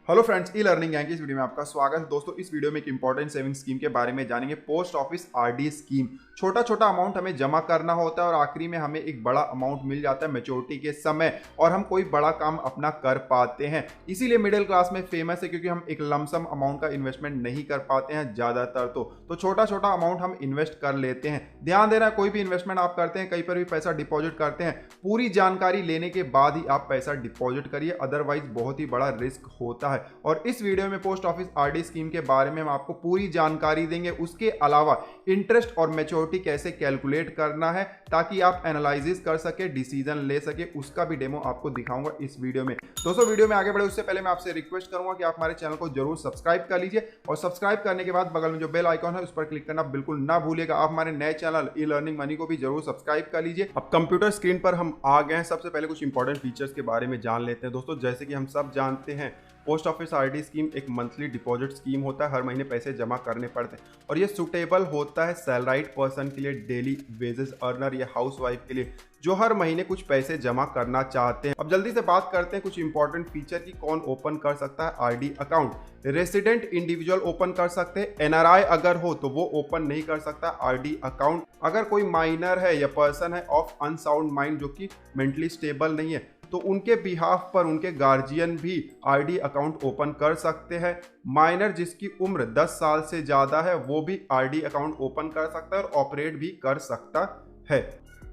Hello friends, e learning gang की इस video में आपका स्वागत है। दोस्तों, इस वीडियो में एक इंपॉर्टेंट सेविंग स्कीम के बारे में जानेंगे। Post office RD scheme. छोटा छोटा अमाउंट हमें जमा करना होता है और आखिरी में हमें एक बड़ा अमाउंट मिल जाता है मैच्योरिटी के समय, और हम कोई बड़ा काम अपना कर पाते हैं। इसीलिए मिडिल क्लास में फेमस है, क्योंकि हम एक लमसम अमाउंट का इन्वेस्टमेंट नहीं कर पाते हैं ज़्यादातर। तो छोटा छोटा अमाउंट हम इन्वेस्ट कर लेते हैं। ध्यान देना, कोई भी इन्वेस्टमेंट आप करते हैं, कहीं पर भी पैसा डिपॉजिट करते हैं, पूरी जानकारी लेने के बाद ही आप पैसा डिपॉजिट करिए, अदरवाइज बहुत ही बड़ा रिस्क होता है। और इस वीडियो में पोस्ट ऑफिस आरडी स्कीम के बारे में हम आपको पूरी जानकारी देंगे। उसके अलावा इंटरेस्ट और मैच्योरिटी कैसे कैलकुलेट करना है, ताकि आप एनालिसिस कर सके, डिसीजन ले सके, उसका भी डेमो आपको दिखाऊंगा इस वीडियो में। दोस्तों, वीडियो में आगे बढ़े उससे पहले मैं आपसे रिक्वेस्ट करूंगा कि आप हमारे चैनल को जरूर सब्सक्राइब कर लीजिए, और सब्सक्राइब करने के बाद बगल में जो बेल आइकॉन है उस पर क्लिक करना बिल्कुल ना भूलिएगा। आप हमारे नए चैनल ई लर्निंग मनी को भी जरूर सब्सक्राइब कर लीजिए। अब कंप्यूटर स्क्रीन पर हम आ गए हैं। सबसे पहले कुछ इंपॉर्टेंट फीचर्स के बारे में जान लेते हैं। दोस्तों, जैसे कि हम सब जानते हैं, पोस्ट ऑफिस आरडी स्कीम एक मंथली डिपॉजिट स्कीम होता है। हर महीने पैसे जमा करने पड़ते हैं, और ये सुटेबल होता है सैलराइड पर्सन के लिए, डेली वेजेस अर्नर या हाउस वाइफ के लिए, जो हर महीने कुछ पैसे जमा करना चाहते हैं। अब जल्दी से बात करते हैं कुछ इंपॉर्टेंट फीचर की। कौन ओपन कर सकता है RD account? Resident individual open कर सकते हैं। एनआरआई अगर हो तो वो ओपन नहीं कर सकता आरडी अकाउंट। अगर कोई माइनर है या पर्सन है ऑफ अनसाउंड माइंड, जो कि मेंटली स्टेबल नहीं है, तो उनके बिहाफ पर उनके गार्जियन भी आरडी अकाउंट ओपन कर सकते हैं। माइनर जिसकी उम्र 10 साल से ज़्यादा है, वो भी आरडी अकाउंट ओपन कर सकता है और ऑपरेट भी कर सकता है।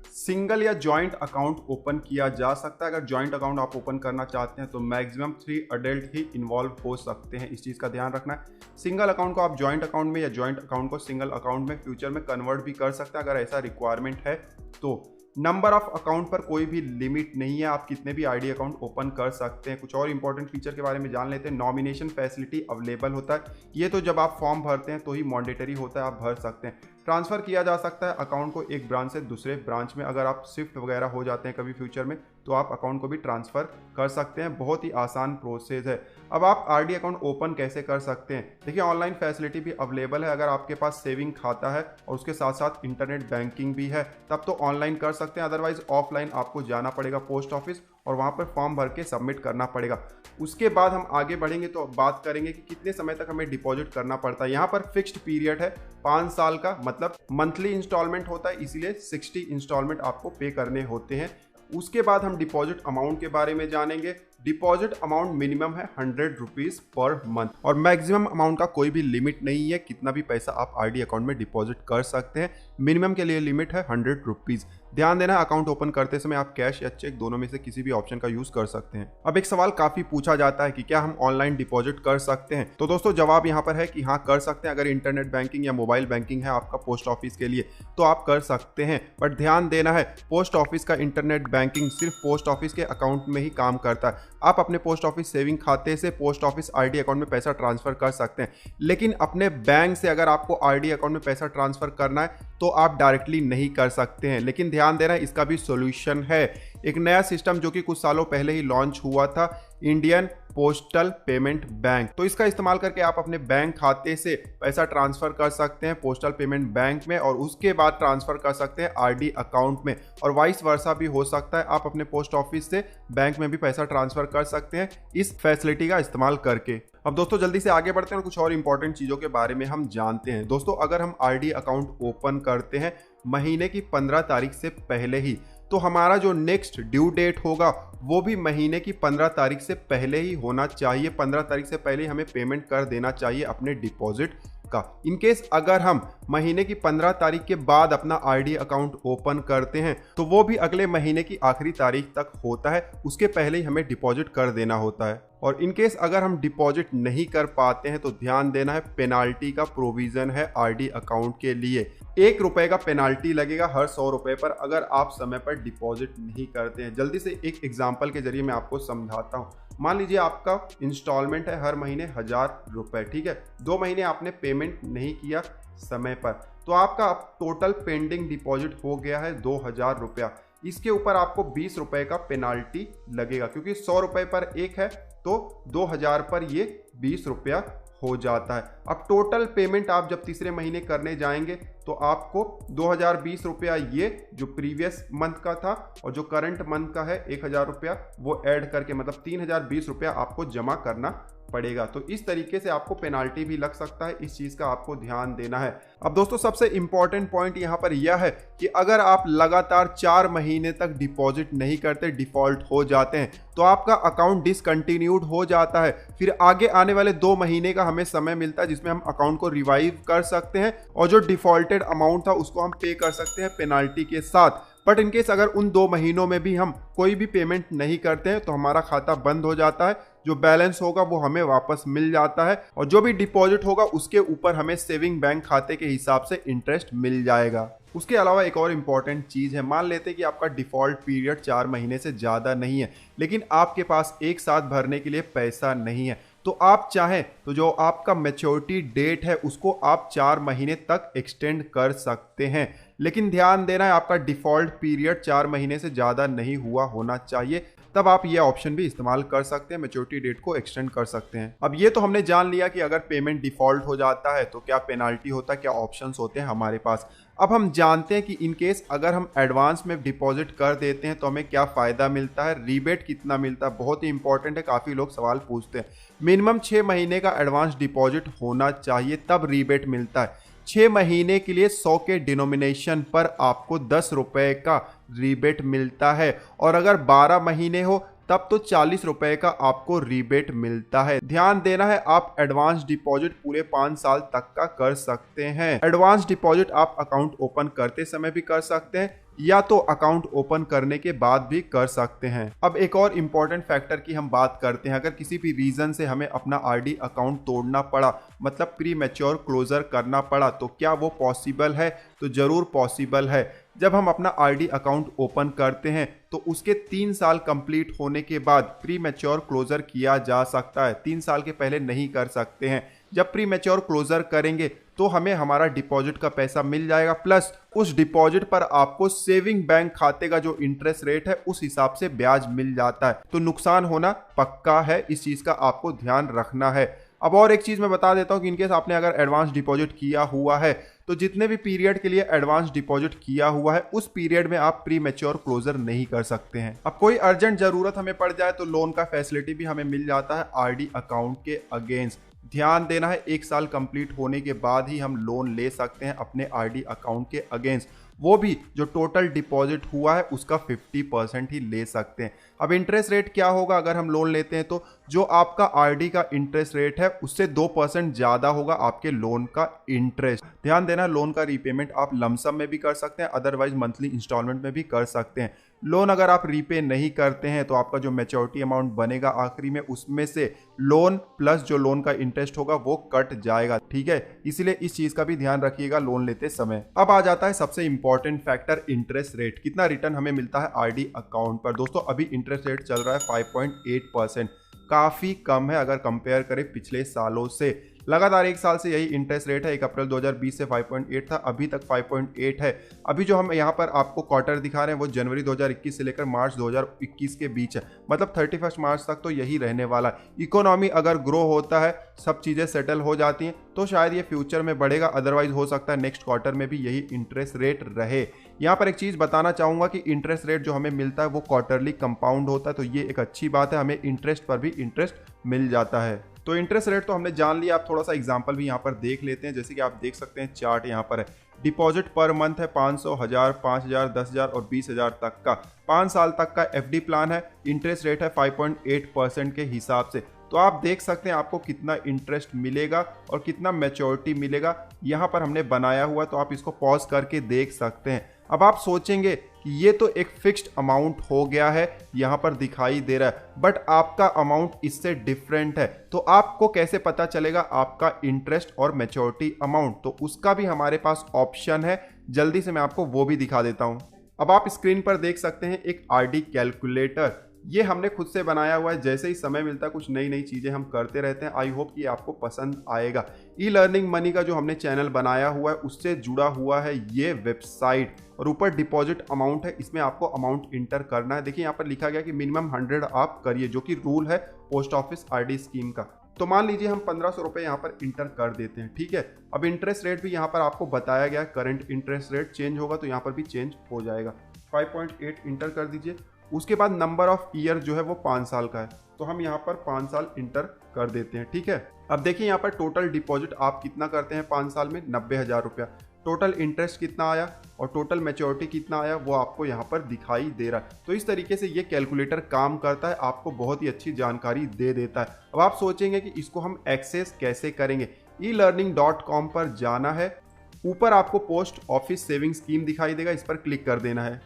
सिंगल या जॉइंट अकाउंट ओपन किया जा सकता है। अगर जॉइंट अकाउंट आप ओपन करना चाहते हैं तो मैक्सिमम 3 अडल्ट ही इन्वॉल्व हो सकते हैं। इस चीज़ का ध्यान रखना है। सिंगल अकाउंट को आप जॉइंट अकाउंट में या जॉइंट अकाउंट को सिंगल अकाउंट में फ्यूचर में कन्वर्ट भी कर सकते हैं, अगर ऐसा रिक्वायरमेंट है तो। नंबर ऑफ अकाउंट पर कोई भी लिमिट नहीं है, आप कितने भी आरडी अकाउंट ओपन कर सकते हैं। कुछ और इंपॉर्टेंट फीचर के बारे में जान लेते हैं। नॉमिनेशन फैसिलिटी अवेलेबल होता है। ये तो जब आप फॉर्म भरते हैं तो ही मैंडेटरी होता है, आप भर सकते हैं। ट्रांसफ़र किया जा सकता है अकाउंट को एक ब्रांच से दूसरे ब्रांच में। अगर आप शिफ्ट वगैरह हो जाते हैं कभी फ्यूचर में, तो आप अकाउंट को भी ट्रांसफ़र कर सकते हैं। बहुत ही आसान प्रोसेस है। अब आप आरडी अकाउंट ओपन कैसे कर सकते हैं? देखिए, ऑनलाइन फैसिलिटी भी अवेलेबल है। अगर आपके पास सेविंग खाता है और उसके साथ साथ इंटरनेट बैंकिंग भी है, तब तो ऑनलाइन कर सकते हैं। अदरवाइज ऑफलाइन आपको जाना पड़ेगा पोस्ट ऑफिस, और वहाँ पर फॉर्म भर के सबमिट करना पड़ेगा। उसके बाद हम आगे बढ़ेंगे तो बात करेंगे कि कितने समय तक हमें डिपॉजिट करना पड़ता है। यहाँ पर फिक्स्ड पीरियड है 5 साल का, मतलब मंथली इंस्टॉलमेंट होता है, इसीलिए 60 इंस्टॉलमेंट आपको पे करने होते हैं। उसके बाद हम डिपॉजिट अमाउंट के बारे में जानेंगे। डिपॉजिट अमाउंट मिनिमम है 100 रुपीज़ पर मंथ, और मैक्सिमम अमाउंट का कोई भी लिमिट नहीं है। कितना भी पैसा आप आरडी अकाउंट में डिपॉजिट कर सकते हैं। मिनिमम के लिए लिमिट है 100 रुपीज़। ध्यान देना, अकाउंट ओपन करते समय आप कैश या चेक दोनों में से किसी भी ऑप्शन का यूज कर सकते हैं। अब एक सवाल काफी पूछा जाता है कि क्या हम ऑनलाइन डिपॉजिट कर सकते हैं? तो दोस्तों, जवाब यहाँ पर है कि हाँ, कर सकते हैं। अगर इंटरनेट बैंकिंग या मोबाइल बैंकिंग है आपका पोस्ट ऑफिस के लिए, तो आप कर सकते हैं। बट ध्यान देना है, पोस्ट ऑफिस का इंटरनेट बैंकिंग सिर्फ पोस्ट ऑफिस के अकाउंट में ही काम करता है। आप अपने पोस्ट ऑफिस सेविंग खाते से पोस्ट ऑफिस आरडी अकाउंट में पैसा ट्रांसफर कर सकते हैं, लेकिन अपने बैंक से अगर आपको आरडी अकाउंट में पैसा ट्रांसफर करना है तो आप डायरेक्टली नहीं कर सकते हैं। लेकिन ध्यान देना, इसका भी सॉल्यूशन है। एक नया सिस्टम जो कि कुछ सालों पहले ही लॉन्च हुआ था, इंडियन पोस्टल पेमेंट बैंक। तो इसका इस्तेमाल करके आप अपने बैंक खाते से पैसा ट्रांसफर कर सकते हैं पोस्टल पेमेंट बैंक में, और उसके बाद ट्रांसफर कर सकते हैं आरडी अकाउंट में, और वाइस वर्सा भी हो सकता है। आप अपने पोस्ट ऑफिस से बैंक में भी पैसा ट्रांसफर कर सकते हैं इस फैसिलिटी का इस्तेमाल करके। अब दोस्तों, जल्दी से आगे बढ़ते हैं और कुछ और इंपॉर्टेंट चीज़ों के बारे में हम जानते हैं। दोस्तों, अगर हम आरडी अकाउंट ओपन करते हैं महीने की 15 तारीख से पहले ही, तो हमारा जो नेक्स्ट ड्यू डेट होगा वो भी महीने की 15 तारीख से पहले ही होना चाहिए। 15 तारीख से पहले हमें पेमेंट कर देना चाहिए अपने डिपॉजिट का। इनकेस अगर हम महीने की 15 तारीख के बाद अपना आरडी अकाउंट ओपन करते हैं, तो वो भी अगले महीने की आखिरी तारीख तक होता है। उसके पहले ही हमें डिपॉजिट कर देना होता है। और इनकेस अगर हम डिपॉजिट नहीं कर पाते हैं तो ध्यान देना है, पेनाल्टी का प्रोविजन है आरडी अकाउंट के लिए। 1 रुपए का पेनाल्टी लगेगा हर 100 रुपए पर, अगर आप समय पर डिपॉजिट नहीं करते हैं। जल्दी से एक एग्जांपल के जरिए मैं आपको समझाता हूँ। मान लीजिए आपका इंस्टॉलमेंट है हर महीने 1000 रुपए, ठीक है। 2 महीने आपने पेमेंट नहीं किया समय पर, तो आपका टोटल पेंडिंग डिपॉजिट हो गया है 2000 रुपया। इसके ऊपर आपको 20 रुपए का पेनाल्टी लगेगा, क्योंकि 100 रुपए पर 1 है, तो 2000 पर ये 20 रुपया हो जाता है। अब टोटल पेमेंट आप जब तीसरे महीने करने जाएंगे तो आपको 2020 रुपया ये जो प्रीवियस मंथ का था और जो करंट मंथ का है 1000 रुपया वो ऐड करके मतलब 3020 रुपया आपको जमा करना पड़ेगा। तो इस तरीके से आपको पेनाल्टी भी लग सकता है, इस चीज़ का आपको ध्यान देना है। अब दोस्तों सबसे इंपॉर्टेंट पॉइंट यहाँ पर यह है कि अगर आप लगातार 4 महीने तक डिपॉजिट नहीं करते, डिफॉल्ट हो जाते हैं, तो आपका अकाउंट डिसकंटिन्यूड हो जाता है। फिर आगे आने वाले 2 महीने का हमें समय मिलता है जिसमें हम अकाउंट को रिवाइव कर सकते हैं और जो डिफॉल्टेड अमाउंट था उसको हम पे कर सकते हैं पेनाल्टी के साथ। बट इनकेस अगर उन 2 महीनों में भी हम कोई भी पेमेंट नहीं करते हैं तो हमारा खाता बंद हो जाता है, जो बैलेंस होगा वो हमें वापस मिल जाता है और जो भी डिपॉजिट होगा उसके ऊपर हमें सेविंग बैंक खाते के हिसाब से इंटरेस्ट मिल जाएगा। उसके अलावा एक और इम्पॉर्टेंट चीज़ है, मान लेते हैं कि आपका डिफ़ॉल्ट पीरियड 4 महीने से ज़्यादा नहीं है, लेकिन आपके पास एक साथ भरने के लिए पैसा नहीं है, तो आप चाहें तो जो आपका मैच्योरिटी डेट है उसको आप 4 महीने तक एक्सटेंड कर सकते हैं। लेकिन ध्यान देना है आपका डिफ़ॉल्ट पीरियड 4 महीने से ज़्यादा नहीं हुआ होना चाहिए, तब आप ये ऑप्शन भी इस्तेमाल कर सकते हैं, मैच्योरिटी डेट को एक्सटेंड कर सकते हैं। अब ये तो हमने जान लिया कि अगर पेमेंट डिफ़ॉल्ट हो जाता है तो क्या पेनाल्टी होता है, क्या ऑप्शंस होते हैं हमारे पास। अब हम जानते हैं कि इन केस अगर हम एडवांस में डिपॉजिट कर देते हैं तो हमें क्या फ़ायदा मिलता है, रीबेट कितना मिलता है, बहुत ही इंपॉर्टेंट है, काफ़ी लोग सवाल पूछते हैं। मिनिमम 6 महीने का एडवांस डिपॉजिट होना चाहिए तब रीबेट मिलता है। 6 महीने के लिए 100 के डिनोमिनेशन पर आपको 10 रुपए का रीबेट मिलता है और अगर 12 महीने हो तब तो 40 रुपए का आपको रीबेट मिलता है। ध्यान देना है आप एडवांस डिपॉजिट पूरे 5 साल तक का कर सकते हैं। एडवांस डिपॉजिट आप अकाउंट ओपन करते समय भी कर सकते हैं या तो अकाउंट ओपन करने के बाद भी कर सकते हैं। अब एक और इम्पॉर्टेंट फैक्टर की हम बात करते हैं, अगर किसी भी रीजन से हमें अपना आरडी अकाउंट तोड़ना पड़ा, मतलब प्री मैच्योर क्लोजर करना पड़ा, तो क्या वो पॉसिबल है? तो जरूर पॉसिबल है। जब हम अपना आरडी अकाउंट ओपन करते हैं तो उसके 3 साल कंप्लीट होने के बाद प्री मैच्योर क्लोजर किया जा सकता है, 3 साल के पहले नहीं कर सकते हैं। जब प्री मैच्योर क्लोजर करेंगे तो हमें हमारा डिपॉजिट का पैसा मिल जाएगा, प्लस उस डिपॉजिट पर आपको सेविंग बैंक खाते का जो इंटरेस्ट रेट है उस हिसाब से ब्याज मिल जाता है। तो नुकसान होना पक्का है, इस चीज का आपको ध्यान रखना है। अब और एक चीज मैं बता देता हूं कि इनकेस आपने अगर एडवांस डिपॉजिट किया हुआ है तो जितने भी पीरियड के लिए एडवांस डिपॉजिट किया हुआ है उस पीरियड में आप प्री मैच्योर क्लोजर नहीं कर सकते हैं। अब कोई अर्जेंट जरूरत हमें पड़ जाए तो लोन का फैसिलिटी भी हमें मिल जाता है आरडी अकाउंट के अगेंस्ट। ध्यान देना है 1 साल कंप्लीट होने के बाद ही हम लोन ले सकते हैं अपने आरडी अकाउंट के अगेंस्ट, वो भी जो टोटल डिपॉजिट हुआ है उसका 50% ही ले सकते हैं। अब इंटरेस्ट रेट क्या होगा अगर हम लोन लेते हैं तो जो आपका आरडी का इंटरेस्ट रेट है उससे 2% ज़्यादा होगा आपके लोन का इंटरेस्ट। ध्यान देना लोन का रीपेमेंट आप लमसम में भी कर सकते हैं, अदरवाइज मंथली इंस्टॉलमेंट में भी कर सकते हैं। लोन अगर आप रीपे नहीं करते हैं तो आपका जो मैच्योरिटी अमाउंट बनेगा आखिरी में उसमें से लोन प्लस जो लोन का इंटरेस्ट होगा वो कट जाएगा, ठीक है। इसलिए इस चीज का भी ध्यान रखिएगा लोन लेते समय। अब आ जाता है सबसे इंपॉर्टेंट फैक्टर इंटरेस्ट रेट, कितना रिटर्न हमें मिलता है आरडी अकाउंट पर। दोस्तों अभी इंटरेस्ट रेट चल रहा है 5.8%, काफी कम है अगर कंपेयर करें पिछले सालों से। लगातार 1 साल से यही इंटरेस्ट रेट है। 1 अप्रैल 2020 से 5.8 था, अभी तक 5.8 है। अभी जो हम यहाँ पर आपको क्वार्टर दिखा रहे हैं वो जनवरी 2021 से लेकर मार्च 2021 के बीच है, मतलब 31 मार्च तक तो यही रहने वाला है। इकोनॉमी अगर ग्रो होता है, सब चीज़ें सेटल हो जाती हैं तो शायद ये फ्यूचर में बढ़ेगा, अदरवाइज हो सकता है नेक्स्ट क्वार्टर में भी यही इंटरेस्ट रेट रहे। यहाँ पर एक चीज़ बताना चाहूँगा कि इंटरेस्ट रेट जो हमें मिलता है वो क्वार्टरली कंपाउंड होता है, तो ये एक अच्छी बात है, हमें इंटरेस्ट पर भी इंटरेस्ट मिल जाता है। तो इंटरेस्ट रेट तो हमने जान लिया, आप थोड़ा सा एग्जांपल भी यहाँ पर देख लेते हैं। जैसे कि आप देख सकते हैं चार्ट यहाँ पर है, डिपॉजिट पर मंथ है 500, 1000, 5000, 10000 और 20000 तक का। 5 साल तक का एफडी प्लान है, इंटरेस्ट रेट है 5.8% के हिसाब से। तो आप देख सकते हैं आपको कितना इंटरेस्ट मिलेगा और कितना मैच्योरिटी मिलेगा, यहाँ पर हमने बनाया हुआ, तो आप इसको पॉज करके देख सकते हैं। अब आप सोचेंगे कि ये तो एक फिक्स्ड अमाउंट हो गया है, यहाँ पर दिखाई दे रहा है, बट आपका अमाउंट इससे डिफरेंट है, तो आपको कैसे पता चलेगा आपका इंटरेस्ट और मैच्योरिटी अमाउंट? तो उसका भी हमारे पास ऑप्शन है, जल्दी से मैं आपको वो भी दिखा देता हूँ। अब आप स्क्रीन पर देख सकते हैं एक आरडी कैलकुलेटर, ये हमने खुद से बनाया हुआ है। जैसे ही समय मिलता है कुछ नई नई चीज़ें हम करते रहते हैं। आई होप कि आपको पसंद आएगा। ई लर्निंग मनी का जो हमने चैनल बनाया हुआ है उससे जुड़ा हुआ है ये वेबसाइट, और ऊपर डिपॉजिट अमाउंट है, इसमें आपको अमाउंट इंटर करना है। देखिए यहाँ पर लिखा गया कि मिनिमम 100 आप करिए, जो कि रूल है पोस्ट ऑफिस आरडी स्कीम का। तो मान लीजिए हम 1500 रुपये यहाँ पर इंटर कर देते हैं, ठीक है। अब इंटरेस्ट रेट भी यहाँ पर आपको बताया गया, करंट इंटरेस्ट रेट चेंज होगा तो यहाँ पर भी चेंज हो जाएगा। 5.8 इंटर कर दीजिए। उसके बाद नंबर ऑफ ईयर जो है वो 5 साल का है, तो तो हम यहाँ पर 5 साल इंटर कर देते हैं। ठीक है, अब देखिए यहाँ पर टोटल डिपॉजिट आप कितना करते हैं 5 साल में, 90,000 रुपया। टोटल इंटरेस्ट कितना आया और टोटल मैच्योरिटी कितना आया वो आपको यहाँ पर दिखाई दे रहा है। तो इस तरीके से ये कैलकुलेटर काम करता है, आपको बहुत ही अच्छी जानकारी दे देता है। अब आप सोचेंगे कि इसको हम एक्सेस कैसे करेंगे। elearning.com पर जाना है, ऊपर आपको पोस्ट ऑफिस सेविंग स्कीम दिखाई देगा, इस पर क्लिक कर देना है।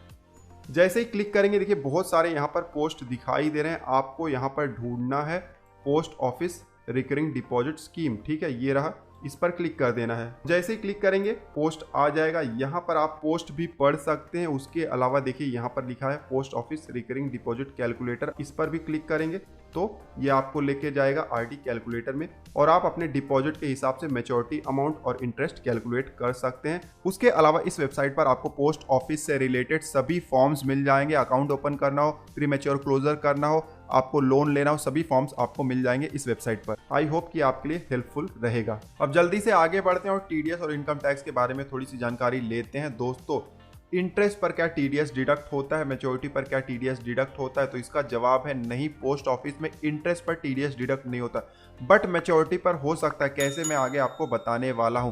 जैसे ही क्लिक करेंगे देखिए बहुत सारे यहाँ पर पोस्ट दिखाई दे रहे हैं, आपको यहाँ पर ढूंढना है post office recurring deposit scheme. ठीक है, ये रहा, इस पर क्लिक कर देना है। जैसे ही क्लिक करेंगे पोस्ट आ जाएगा, यहाँ पर आप पोस्ट भी पढ़ सकते हैं। उसके अलावा देखिए यहाँ पर लिखा है post office recurring deposit calculator, इस पर भी क्लिक करेंगे तो ये आपको लेके जाएगा आरडी कैलकुलेटर में और आप अपने डिपॉजिट के हिसाब से मैच्योरिटी अमाउंट और इंटरेस्ट कैलकुलेट कर सकते हैं। उसके अलावा इस वेबसाइट पर आपको पोस्ट ऑफिस से रिलेटेड सभी फॉर्म्स मिल जाएंगे। अकाउंट ओपन करना हो, प्रीमैच्योर क्लोजर करना हो, आपको लोन लेना हो, सभी फॉर्म्स आपको मिल जाएंगे इस वेबसाइट पर। आई होप कि आपके लिए हेल्पफुल रहेगा। अब जल्दी से आगे बढ़ते हैं और टीडीएस और इनकम टैक्स के बारे में थोड़ी सी जानकारी लेते हैं। दोस्तों, इंटरेस्ट पर क्या टीडीएस डिडक्ट होता है, मैच्योरिटी पर क्या टीडीएस डिडक्ट होता है, तो इसका जवाब है नहीं। पोस्ट ऑफिस में इंटरेस्ट पर टीडीएस डिडक्ट नहीं होता, बट मैच्योरिटी पर हो सकता है। कैसे, मैं आगे आपको बताने वाला हूं।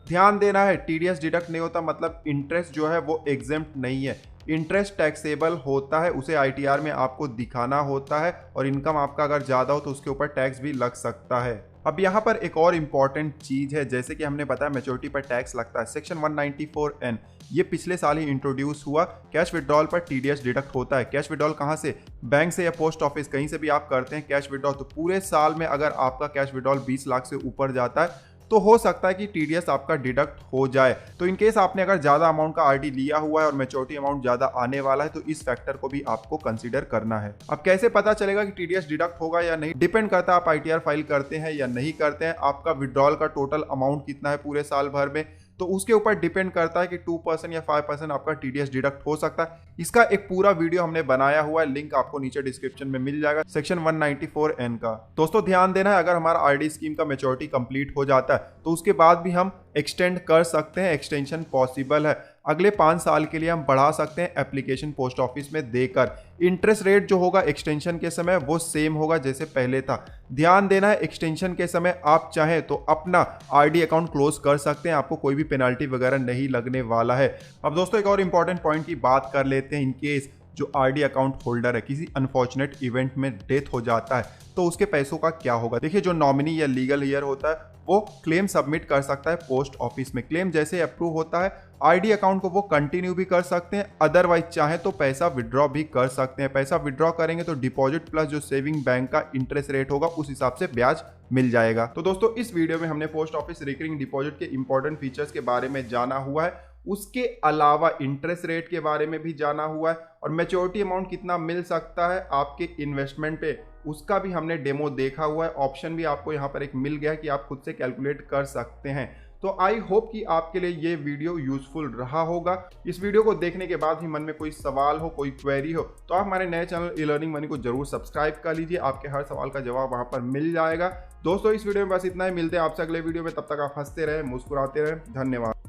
ध्यान देना है, टीडीएस डिडक्ट नहीं होता मतलब इंटरेस्ट जो है वो एग्जेम्प्ट नहीं है। इंटरेस्ट टैक्सेबल होता है, उसे आईटीआर में आपको दिखाना होता है और इनकम आपका अगर ज़्यादा हो तो उसके ऊपर टैक्स भी लग सकता है। अब यहाँ पर एक और इम्पॉर्टेंट चीज़ है, जैसे कि हमने बताया मैच्योरिटी पर टैक्स लगता है। सेक्शन 194N ये पिछले साल ही इंट्रोड्यूस हुआ। कैश विड्रॉल पर टीडीएस डिडक्ट होता है। कैश विड्रॉल कहाँ से, बैंक से या पोस्ट ऑफिस, कहीं से भी आप करते हैं कैश विड्रॉल, तो पूरे साल में अगर आपका कैश विड्रॉल 20 लाख से ऊपर जाता है तो हो सकता है कि टीडीएस आपका डिडक्ट हो जाए। तो इनकेस आपने अगर ज़्यादा अमाउंट का आरडी लिया हुआ है और मैच्योरिटी अमाउंट ज़्यादा आने वाला है तो इस फैक्टर को भी आपको कंसीडर करना है। अब कैसे पता चलेगा कि टीडीएस डिडक्ट होगा या नहीं, डिपेंड करता है आप आईटीआर फाइल करते हैं या नहीं करते हैं, आपका विड्रॉल का टोटल अमाउंट कितना है पूरे साल भर में, तो उसके ऊपर डिपेंड करता है कि 2% या 5% आपका टीडीएस डिडक्ट हो सकता है। इसका एक पूरा वीडियो हमने बनाया हुआ है, लिंक आपको नीचे डिस्क्रिप्शन में मिल जाएगा, सेक्शन 194N का। दोस्तों ध्यान देना है, अगर हमारा आरडी स्कीम का मैच्योरिटी कंप्लीट हो जाता है तो उसके बाद भी हम एक्सटेंड कर सकते हैं, एक्सटेंशन पॉसिबल है। अगले 5 साल के लिए हम बढ़ा सकते हैं एप्लीकेशन पोस्ट ऑफिस में देकर। इंटरेस्ट रेट जो होगा एक्सटेंशन के समय वो सेम होगा जैसे पहले था। ध्यान देना है, एक्सटेंशन के समय आप चाहें तो अपना आरडी अकाउंट क्लोज कर सकते हैं, आपको कोई भी पेनल्टी वगैरह नहीं लगने वाला है। अब दोस्तों एक और इंपॉर्टेंट पॉइंट की बात कर लेते हैं। इनकेस जो आरडी अकाउंट होल्डर है किसी अनफॉर्चुनेट इवेंट में डेथ हो जाता है तो उसके पैसों का क्या होगा। देखिए, जो नॉमिनी या लीगल ईयर होता है वो क्लेम सबमिट कर सकता है पोस्ट ऑफिस में। क्लेम जैसे अप्रूव होता है आरडी अकाउंट को वो कंटिन्यू भी कर सकते हैं, अदरवाइज चाहे तो पैसा विड्रॉ भी कर सकते हैं। पैसा विड्रॉ करेंगे तो डिपॉजिट प्लस जो सेविंग बैंक का इंटरेस्ट रेट होगा उस हिसाब से ब्याज मिल जाएगा। तो दोस्तों इस वीडियो में हमने पोस्ट ऑफिस रिकरिंग डिपॉजिट के इंपॉर्टेंट फीचर्स के बारे में जाना हुआ है, उसके अलावा इंटरेस्ट रेट के बारे में भी जाना हुआ है और मैच्योरिटी अमाउंट कितना मिल सकता है आपके इन्वेस्टमेंट पे उसका भी हमने डेमो देखा हुआ है। ऑप्शन भी आपको यहाँ पर एक मिल गया कि आप खुद से कैलकुलेट कर सकते हैं। तो आई होप कि आपके लिए ये वीडियो यूजफुल रहा होगा। इस वीडियो को देखने के बाद ही मन में कोई सवाल हो, कोई क्वेरी हो तो आप हमारे नए चैनल ई-लर्निंग मनी को जरूर सब्सक्राइब कर लीजिए, आपके हर सवाल का जवाब वहां पर मिल जाएगा। दोस्तों इस वीडियो में बस इतना ही, मिलते हैं आपसे अगले वीडियो में, तब तक आप हंसते रहें, मुस्कुराते रहें। धन्यवाद।